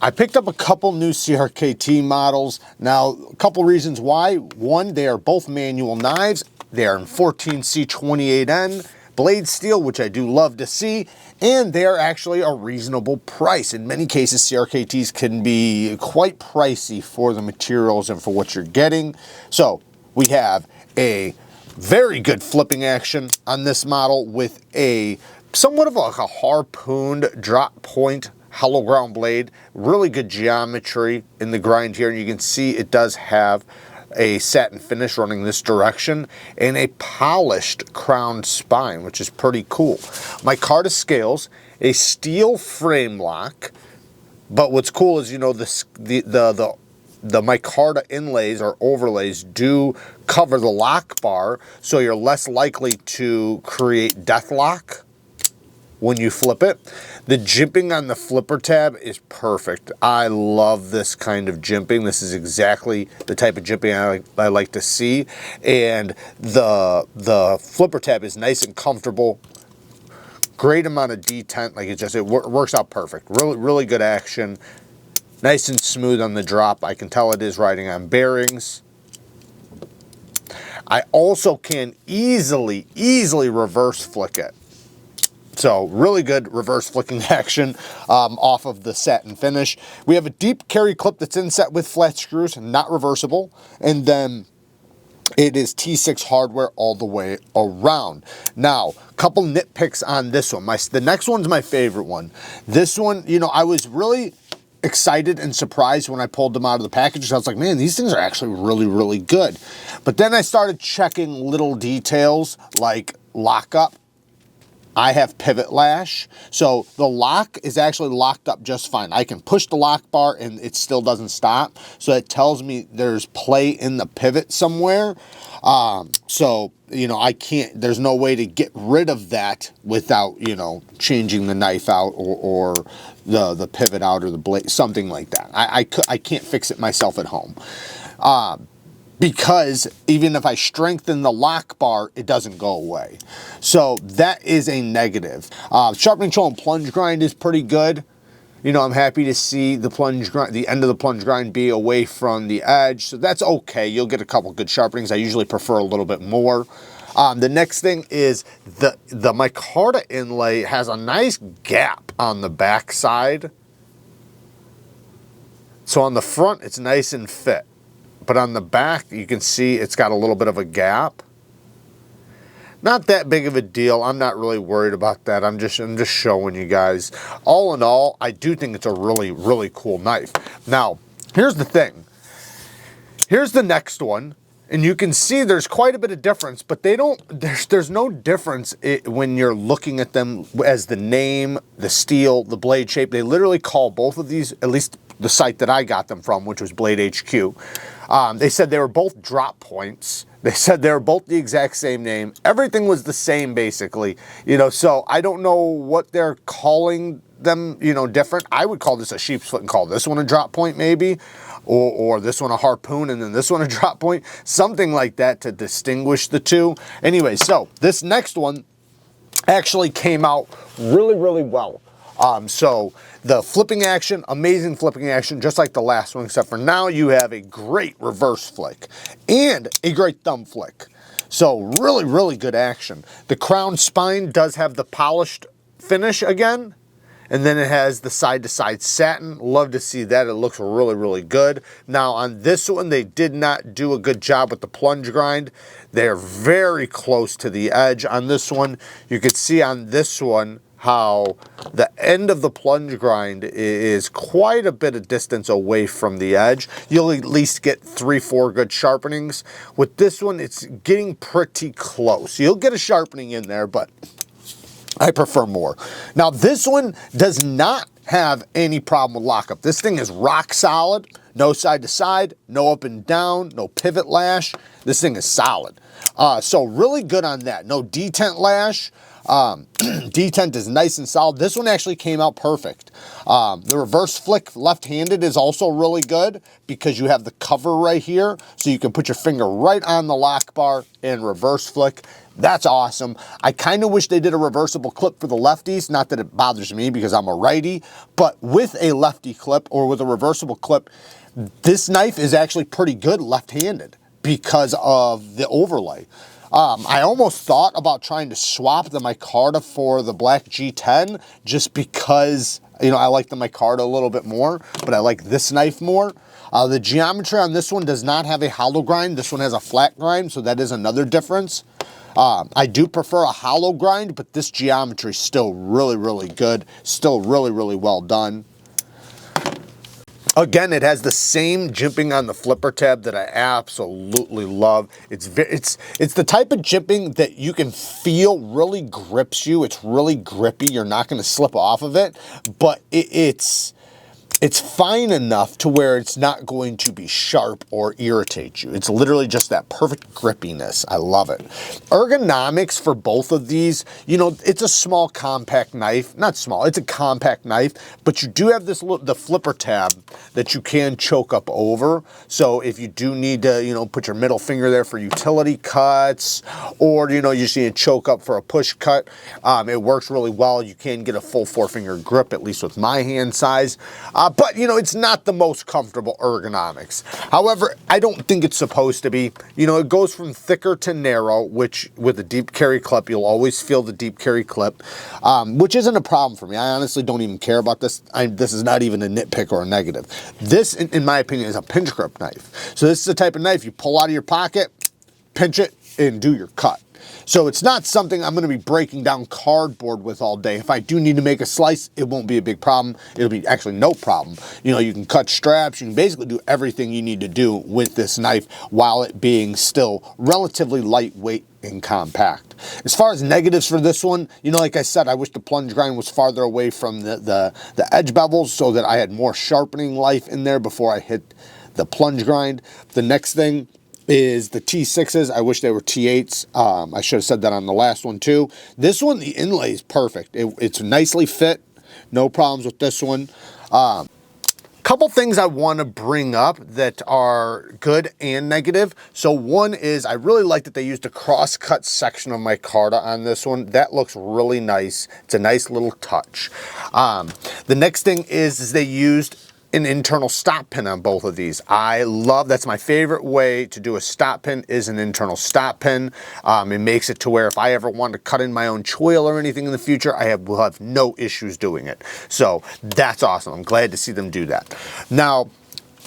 I picked up a couple new CRKT models. Now, a couple reasons why. One, they are both manual knives. They are in 14C28N blade steel, which I do love to see, and they are actually a reasonable price. In many cases, CRKTs can be quite pricey for the materials and for what you're getting. So we have a very good flipping action on this model with a somewhat of like a harpooned drop point hollow ground blade. Really good geometry in the grind here, and you can see it does have a satin finish running this direction and a polished crowned spine, which is pretty cool. Micarta scales, a steel frame lock, but what's cool is, you know, the micarta inlays or overlays do cover the lock bar, so you're less likely to create death lock when you flip it. The jimping on the flipper tab is perfect. I love this kind of jimping. This is exactly the type of jimping I like to see. And the flipper tab is nice and comfortable. Great amount of detent. Like it works out perfect. Really good action. Nice and smooth on the drop. I can tell it is riding on bearings. I also can easily reverse flick it. So really good reverse flicking action off of the satin finish. We have a deep carry clip that's inset with flat screws, not reversible. And then it is T6 hardware all the way around. Now, a couple nitpicks on this one. The next one's my favorite one. This one, you know, I was really excited and surprised when I pulled them out of the package. I was like, man, these things are actually really good. But then I started checking little details like lockup. I have pivot lash, so the lock is actually locked up just fine. I can push the lock bar and it still doesn't stop, so it tells me there's play in the pivot somewhere. So, you know, there's no way to get rid of that without, you know, changing the knife out or the pivot out or the blade, something like that. I can't fix it myself at home. Because even if I strengthen the lock bar, it doesn't go away. So that is a negative. Sharpening tool and plunge grind is pretty good. You know, I'm happy to see the plunge grind, the end of the plunge grind be away from the edge. So that's okay. You'll get a couple good sharpenings. I usually prefer a little bit more. The next thing is the micarta inlay has a nice gap on the back side. So on the front, it's nice and fit. But on the back, you can see it's got a little bit of a gap. Not that big of a deal. I'm not really worried about that. I'm just showing you guys. All in all, I do think it's a really cool knife. Now, here's the thing. Here's the next one. And you can see there's quite a bit of difference, but there's no difference when you're looking at them as the name, the steel, the blade shape. They literally call both of these, at least the site that I got them from, which was Blade HQ. They said they were both drop points. They said they were both the exact same name. Everything was the same, basically. You know, so I don't know what they're calling them, you know, different. I would call this a sheep's foot and call this one a drop point, maybe. Or this one a harpoon and then this one a drop point. Something like that to distinguish the two. Anyway, so this next one actually came out really well. So the flipping action, amazing flipping action, just like the last one, except for now you have a great reverse flick and a great thumb flick. So really good action. The crown spine does have the polished finish again, and then it has the side-to-side satin. Love to see that. It looks really good. Now on this one, they did not do a good job with the plunge grind. They're very close to the edge on this one. You can see on this one how the end of the plunge grind is quite a bit of distance away from the edge. You'll at least get 3-4 good sharpenings. With this one, it's getting pretty close. You'll get a sharpening in there, but I prefer more. Now, this one does not have any problem with lockup. This thing is rock solid. No side to side, no up and down, no pivot lash. This thing is solid. So really good on that. No detent lash. Detent is nice and solid. This one actually came out perfect. The reverse flick left-handed is also really good because you have the cover right here, so you can put your finger right on the lock bar and reverse flick. That's awesome. I kind of wish they did a reversible clip for the lefties. Not that it bothers me because I'm a righty, but with a lefty clip or with a reversible clip, this knife is actually pretty good left-handed because of the overlay. I almost thought about trying to swap the micarta for the black G10 just because, you know, I like the micarta a little bit more, but I like this knife more. The geometry on this one does not have a hollow grind. This one has a flat grind, so that is another difference. I do prefer a hollow grind, but this geometry is still really, really good. Still really, really well done. Again, it has the same jimping on the flipper tab that I absolutely love. It's the type of jimping that you can feel really grips you. It's really grippy. You're not going to slip off of it, but it's fine enough to where it's not going to be sharp or irritate you. It's literally just that perfect grippiness. I love it. Ergonomics for both of these, you know, it's a small compact knife. Not small, it's a compact knife, but you do have the flipper tab that you can choke up over. So if you do need to, you know, put your middle finger there for utility cuts, or, you know, you just need to choke up for a push cut, it works really well. You can get a full 4-finger grip, at least with my hand size. But, you know, it's not the most comfortable ergonomics. However, I don't think it's supposed to be. You know, it goes from thicker to narrow, which with a deep carry clip, you'll always feel the deep carry clip, which isn't a problem for me. I honestly don't even care about this. This is not even a nitpick or a negative. This, in my opinion, is a pinch grip knife. So this is the type of knife you pull out of your pocket, pinch it, and do your cut. So it's not something I'm going to be breaking down cardboard with all day. If I do need to make a slice, it won't be a big problem. It'll be actually no problem. You know, you can cut straps. You can basically do everything you need to do with this knife while it being still relatively lightweight and compact. As far as negatives for this one, you know, like I said, I wish the plunge grind was farther away from the edge bevels so that I had more sharpening life in there before I hit the plunge grind. The next thing is the T6s. I wish they were T8s. I should have said that on the last one too. This one, the inlay is perfect. It's nicely fit. No problems with this one. Couple things I want to bring up that are good and negative. So one is I really like that they used a cross-cut section of micarta on this one. That looks really nice. It's a nice little touch. The next thing is they used an internal stop pin on both of these. I love, that's my favorite way to do a stop pin, is an internal stop pin. It makes it to where if I ever want to cut in my own choil or anything in the future, will have no issues doing it. So that's awesome. I'm glad to see them do that. Now,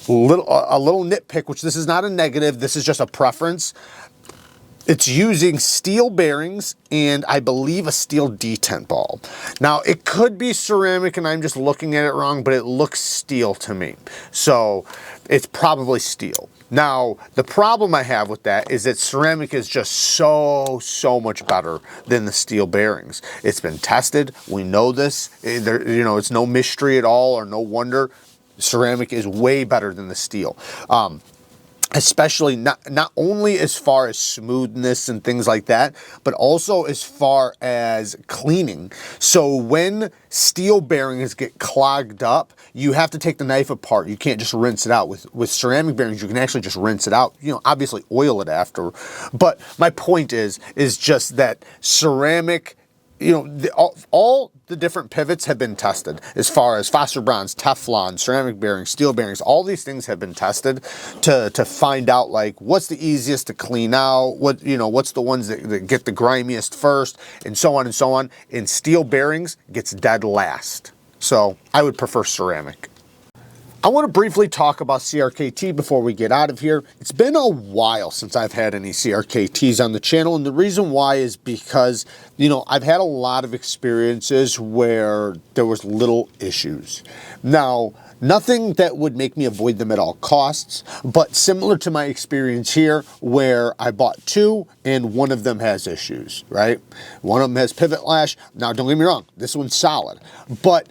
a little nitpick, which this is not a negative, this is just a preference. It's using steel bearings and I believe a steel detent ball. Now it could be ceramic and I'm just looking at it wrong, but it looks steel to me. So it's probably steel. Now, the problem I have with that is that ceramic is just so much better than the steel bearings. It's been tested. We know this. You know, it's no mystery at all or no wonder. Ceramic is way better than the steel. Especially not only as far as smoothness and things like that, but also as far as cleaning. So when steel bearings get clogged up, you have to take the knife apart. You can't just rinse it out. With ceramic bearings, you can actually just rinse it out. You know, obviously oil it after. But my point is just that ceramic, you know, all the different pivots have been tested as far as phosphor bronze, Teflon, ceramic bearings, steel bearings. All these things have been tested to find out like what's the easiest to clean out, what's the ones that get the grimiest first, and so on and so on. And steel bearings gets dead last. So I would prefer ceramic. I want to briefly talk about CRKT before we get out of here. It's been a while since I've had any CRKTs on the channel, and the reason why is because, you know, I've had a lot of experiences where there was little issues. Now, nothing that would make me avoid them at all costs, but similar to my experience here where I bought two and one of them has issues, right? One of them has pivot lash. Now, don't get me wrong, this one's solid, but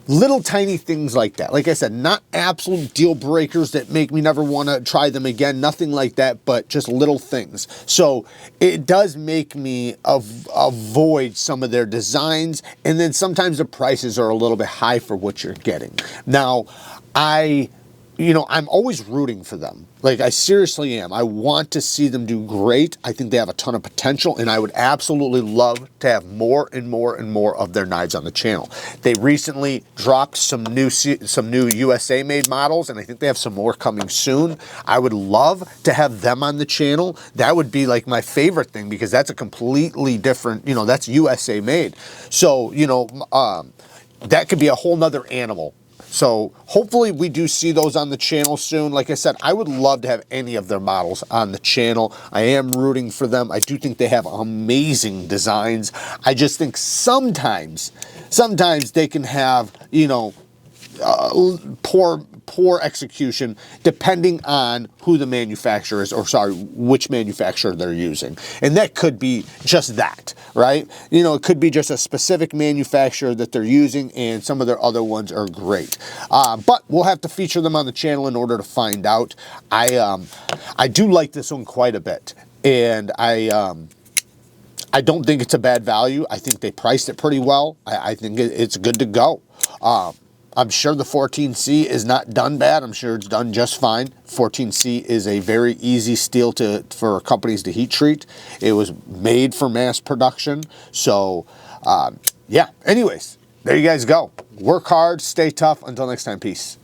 little tiny things like that. Like I said, not absolute deal breakers that make me never want to try them again, nothing like that, but just little things. So it does make me avoid some of their designs, and then sometimes the prices are a little bit high for what you're getting. Now, I you know, I'm always rooting for them. Like, I seriously am. I want to see them do great. I think they have a ton of potential, and I would absolutely love to have more and more and more of their knives on the channel. They recently dropped some new USA-made models, and I think they have some more coming soon. I would love to have them on the channel. That would be like my favorite thing, because that's a completely different, you know, that's USA-made. So, you know, that could be a whole nother animal. So hopefully we do see those on the channel soon. Like I said, I would love to have any of their models on the channel. I am rooting for them. I do think they have amazing designs. I just think sometimes they can have, you know, poor execution depending on who the manufacturer is, or sorry, which manufacturer they're using. And that could be just that, right? You know, it could be just a specific manufacturer that they're using, and some of their other ones are great. But we'll have to feature them on the channel in order to find out. I do like this one quite a bit, and I don't think it's a bad value. I think they priced it pretty well. I think it's good to go. I'm sure the 14C is not done bad. I'm sure it's done just fine. 14C is a very easy steel for companies to heat treat. It was made for mass production. So, yeah. Anyways, there you guys go. Work hard, stay tough. Until next time, peace.